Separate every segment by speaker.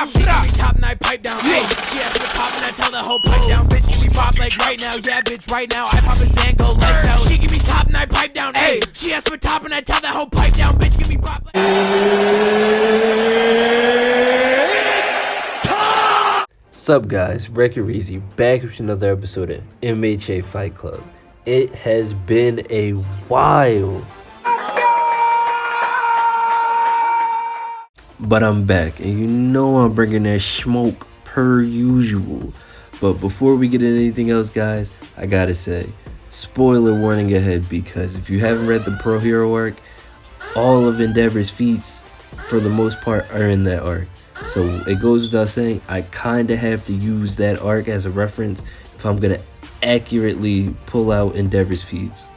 Speaker 1: top and I pipe down. Hey, she asked for top and I tell the whole pipe down. Bitch, give me pop like right now. Yeah, bitch, right now. I pop a Zango, let's out. She give me top and I pipe down. Hey, she asked for top and I tell the whole pipe down. Bitch, give me pop like...
Speaker 2: Sup guys, Record Easy back with another episode of MHA Fight Club. It has been a while, but I'm back, and you know I'm bringing that smoke per usual. But before we get into anything else, guys, I gotta say, spoiler warning ahead, because if you haven't read the Pro Hero arc, all of Endeavor's feats, for the most part, are in that arc. So it goes without saying, I kinda have to use that arc as a reference if I'm gonna accurately pull out Endeavor's feats.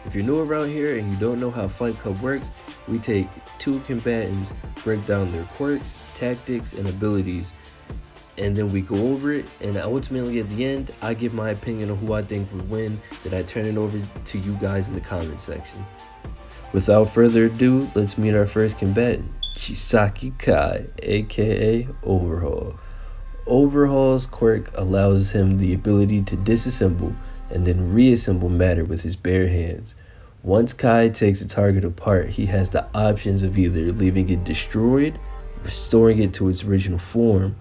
Speaker 2: If you're new around here and you don't know how Fight Club works, we take two combatants, break down their quirks, tactics, and abilities, and then we go over it, and ultimately at the end, I give my opinion on who I think would win, then I turn it over to you guys in the comment section. Without further ado, let's meet our first combatant, Chisaki Kai, aka Overhaul. Overhaul's quirk allows him the ability to disassemble and then reassemble matter with his bare hands. Once Kai takes a target apart, he has the options of either leaving it destroyed, restoring it to its original form,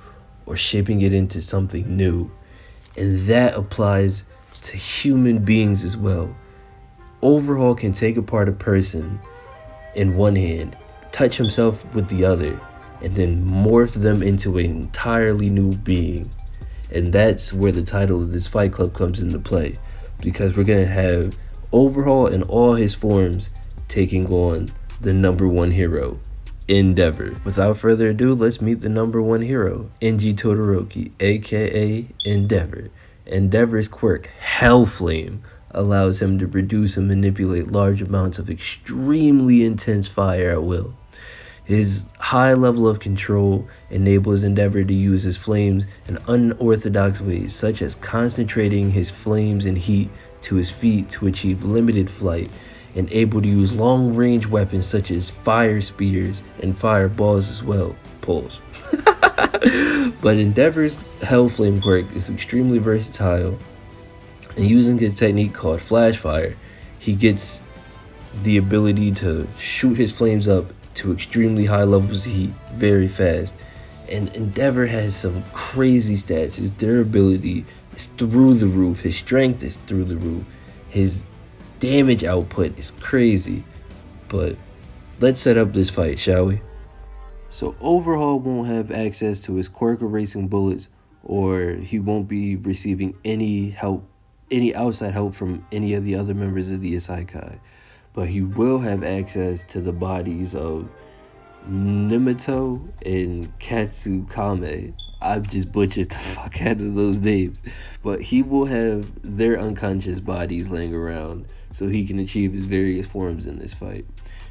Speaker 2: or shaping it into something new. And that applies to human beings as well. Overhaul can take apart a person in one hand, touch himself with the other, and then morph them into an entirely new being. And that's where the title of this Fight Club comes into play, because we're gonna have Overhaul in all his forms taking on the number one hero, Endeavor. Without further ado, let's meet the number one hero, Enji Todoroki, aka Endeavor. Endeavor's quirk, Hellflame, allows him to produce and manipulate large amounts of extremely intense fire at will. His high level of control enables Endeavor to use his flames in unorthodox ways, such as concentrating his flames and heat to his feet to achieve limited flight, and able to use long-range weapons such as fire spears and fireballs as well. Pulls. But Endeavor's Hellflame quirk is extremely versatile, and using a technique called Flash Fire, he gets the ability to shoot his flames up to extremely high levels of heat very fast. And Endeavor has some crazy stats. His durability is through the roof, his strength is through the roof, his damage output is crazy. But let's set up this fight, shall we? So Overhaul won't have access to his quirk erasing bullets, or he won't be receiving any outside help from any of the other members of the Isekai. But he will have access to the bodies of Nimato and Katsukame. I've just butchered the fuck out of those names. But he will have their unconscious bodies laying around so he can achieve his various forms in this fight.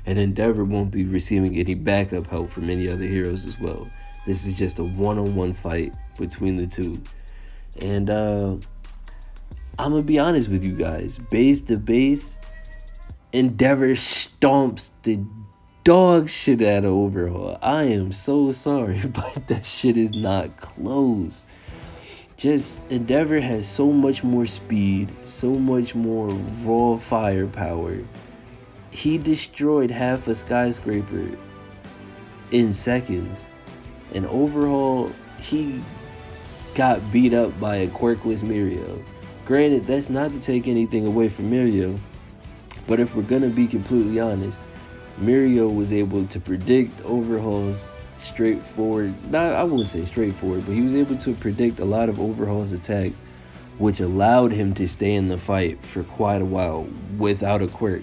Speaker 2: And Endeavor won't be receiving any backup help from any other heroes as well. This is just a one-on-one fight between the two. And I'm gonna be honest with you guys. Base to base, Endeavor stomps the dog shit out of Overhaul. I am so sorry, but that shit is not close. Just Endeavor has so much more speed, so much more raw firepower. He destroyed half a skyscraper in seconds. And Overhaul, he got beat up by a quirkless Mirio. Granted, that's not to take anything away from Mirio, but if we're gonna be completely honest, Mirio was able to predict Overhaul's straightforward, I wouldn't say straightforward, but he was able to predict a lot of Overhaul's attacks, which allowed him to stay in the fight for quite a while without a quirk.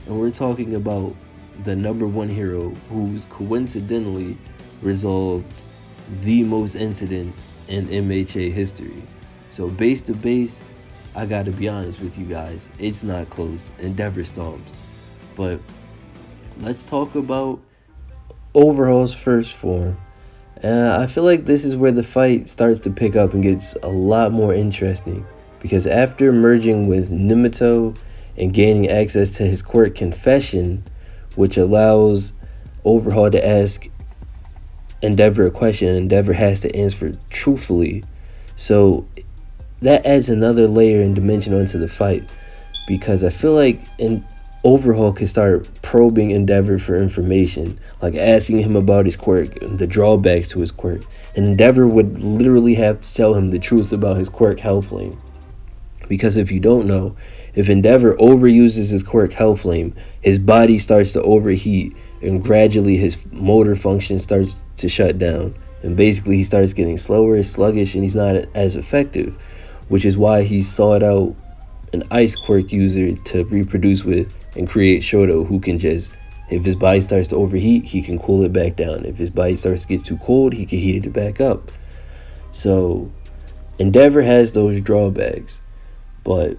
Speaker 2: And we're talking about the number one hero who's coincidentally resolved the most incidents in MHA history. So base to base, I gotta be honest with you guys, it's not close. Endeavor stomps. But let's talk about Overhaul's first form. I feel like this is where the fight starts to pick up and gets a lot more interesting, because after merging with Nimato and gaining access to his quirk Confession, which allows Overhaul to ask Endeavor a question, and Endeavor has to answer truthfully. So that adds another layer and dimension onto the fight, because I feel like Overhaul could start probing Endeavor for information, like asking him about his quirk, the drawbacks to his quirk. And Endeavor would literally have to tell him the truth about his quirk Hellflame. Because if you don't know, if Endeavor overuses his quirk Hellflame, his body starts to overheat, and gradually his motor function starts to shut down. And basically he starts getting slower, sluggish, and he's not as effective, which is why he sought out an ice quirk user to reproduce with and create Shoto, who can just, if his body starts to overheat, he can cool it back down. If his body starts to get too cold, he can heat it back up. So Endeavor has those drawbacks. But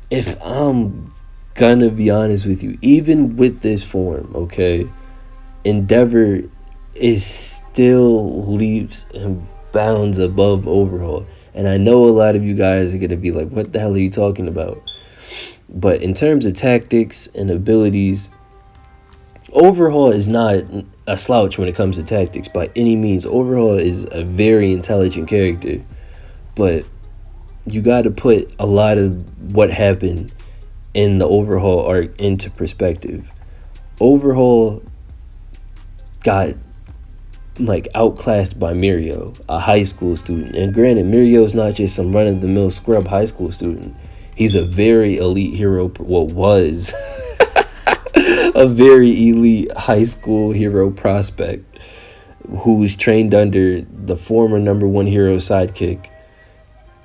Speaker 2: if I'm gonna be honest with you, even with this form, okay, Endeavor is still leaps and bounds above Overhaul. And I know a lot of you guys are gonna be like, what the hell are you talking about? But in terms of tactics and abilities, Overhaul is not a slouch when it comes to tactics by any means. Overhaul is a very intelligent character, but you got to put a lot of what happened in the Overhaul arc into perspective. Overhaul got like outclassed by Mirio, a high school student. And granted, Mirio is not just some run-of-the-mill scrub high school student. He's a very elite hero, was a very elite high school hero prospect who's trained under the former #1 hero sidekick,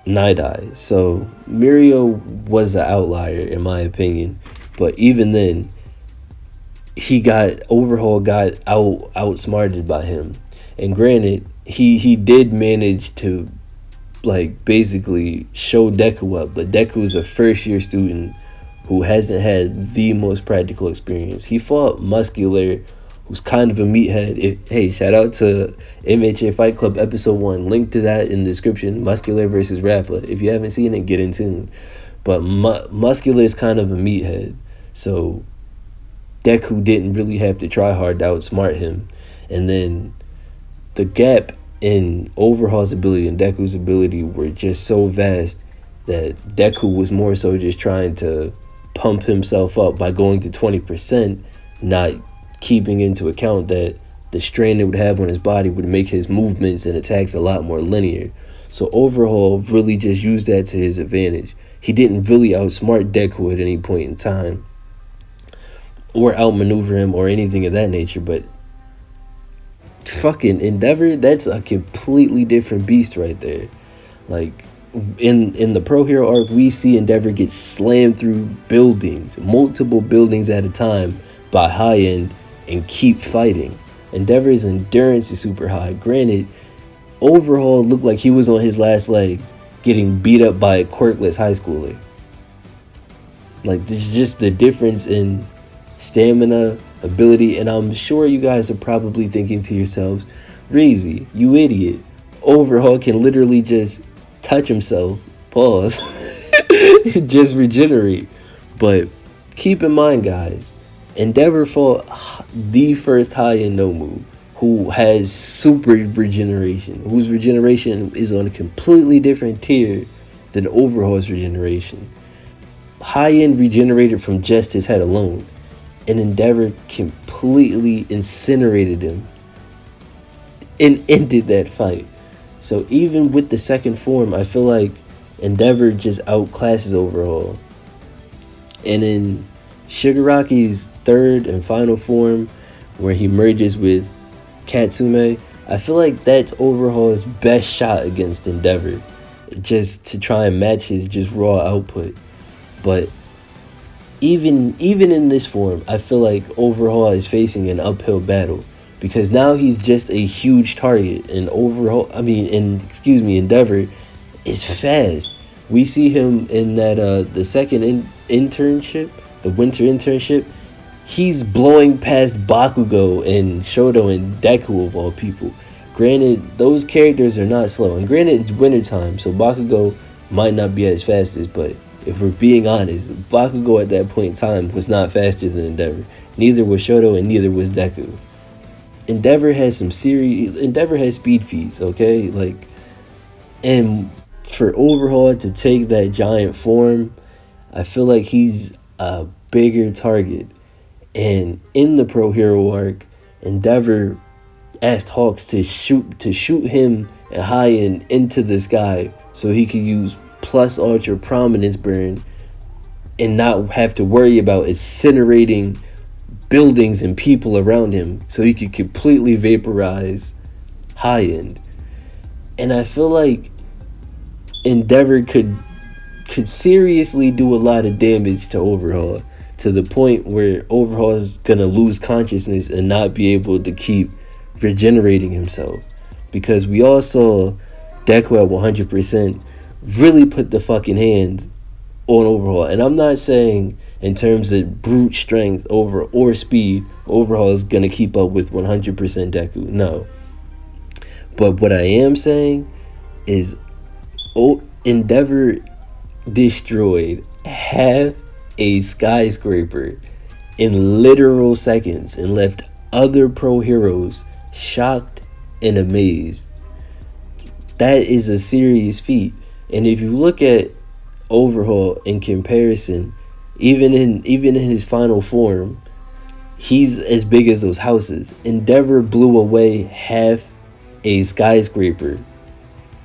Speaker 2: Night Eye. So Mirio was an outlier in my opinion. But even then, Overhaul got outsmarted by him. And granted, he did manage to like basically show Deku up, but Deku's a first year student who hasn't had the most practical experience. He fought Muscular, who's kind of a meathead. Hey, shout out to MHA Fight Club episode 1. Link to that in the description. Muscular versus Rappa. If you haven't seen it, get in tune. But Muscular is kind of a meathead. So Deku didn't really have to try hard to outsmart him. And then the gap in Overhaul's ability and Deku's ability were just so vast that Deku was more so just trying to pump himself up by going to 20%, not keeping into account that the strain it would have on his body would make his movements and attacks a lot more linear. So Overhaul really just used that to his advantage. He didn't really outsmart Deku at any point in time or outmaneuver him or anything of that nature, but fucking Endeavor, that's a completely different beast right there. Like in the Pro Hero arc, we see Endeavor get slammed through buildings, multiple buildings at a time by High End, and keep fighting. Endeavor's endurance is super high. Granted, Overhaul looked like he was on his last legs, getting beat up by a quirkless high schooler. Like, there's just the difference in stamina, ability, and I'm sure you guys are probably thinking to yourselves, Reezy, you idiot. Overhaul can literally just touch himself, pause, just regenerate. But keep in mind, guys, Endeavor fought the first high-end Nomu, who has super regeneration, whose regeneration is on a completely different tier than Overhaul's regeneration. High-end regenerated from just his head alone, and Endeavor completely incinerated him and ended that fight. So even with the second form, I feel like Endeavor just outclasses Overhaul. And in Shigaraki's third and final form, where he merges with Katsume, I feel like that's Overhaul's best shot against Endeavor, just to try and match his just raw output. But even in this form, I feel like Overhaul is facing an uphill battle, because now he's just a huge target, and Endeavor is fast. We see him in that the second internship, the winter internship. He's blowing past Bakugo and Shoto and Deku of all people. Granted, those characters are not slow, and granted it's wintertime, so Bakugo might not be as fast as, but if we're being honest, Bakugo at that point in time was not faster than Endeavor. Neither was Shoto and neither was Deku. Endeavor has speed feats, okay? Like, and for Overhaul to take that giant form, I feel like he's a bigger target. And in the Pro Hero arc, Endeavor asked Hawks to shoot him and high end into the sky so he could use plus ultra prominence burn and not have to worry about incinerating buildings and people around him, so he could completely vaporize high end. And I feel like Endeavor could seriously do a lot of damage to Overhaul, to the point where Overhaul is gonna lose consciousness and not be able to keep regenerating himself, because we all saw Deku at 100% really put the fucking hands on Overhaul. And I'm not saying in terms of brute strength or speed, Overhaul is gonna keep up with 100% Deku. No. But what I am saying is Endeavor destroyed half a skyscraper in literal seconds and left other pro heroes shocked and amazed. That is a serious feat. And if you look at Overhaul in comparison, even in his final form, he's as big as those houses. Endeavor blew away half a skyscraper.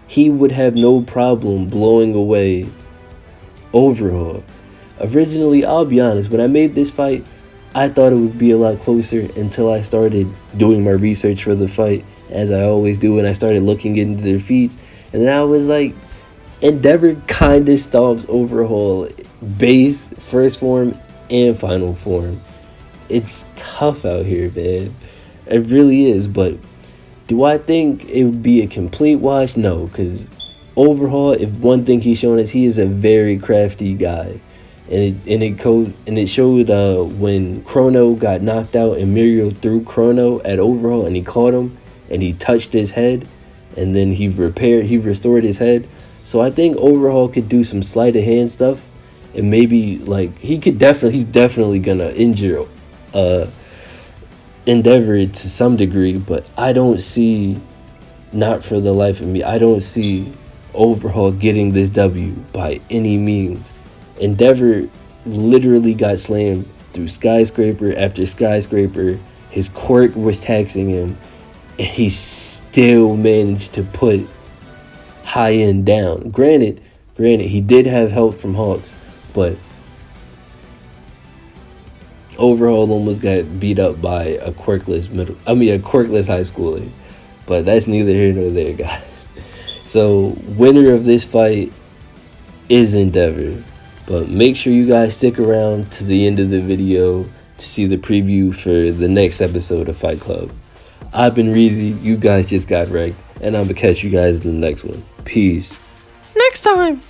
Speaker 2: He would have no problem blowing away Overhaul. Originally, I'll be honest, when I made this fight, I thought it would be a lot closer until I started doing my research for the fight, as I always do, and I started looking into their feats. And then I was like, Endeavor kind of stomps Overhaul base, first form, and final form. It's tough out here, man. It really is. But do I think it would be a complete wash? No, because Overhaul, if one thing he's shown us, he is a very crafty guy. And it showed when Chrono got knocked out and Muriel threw Chrono at Overhaul and he caught him and he touched his head, and then he restored his head. So I think Overhaul could do some sleight of hand stuff, and maybe like he's definitely gonna injure Endeavor to some degree, but I don't see, not for the life of me, I don't see Overhaul getting this W by any means. Endeavor literally got slammed through skyscraper after skyscraper. His quirk was taxing him, and he still managed to put high end down. Granted, he did have help from Hawks, but Overhaul almost got beat up by a quirkless high schooler. But that's neither here nor there, guys. So winner of this fight is Endeavor. But make sure you guys stick around to the end of the video to see the preview for the next episode of Fight Club. I've been Reezy, you guys just got wrecked, and I'm gonna catch you guys in the next one. Peace.
Speaker 1: Next time.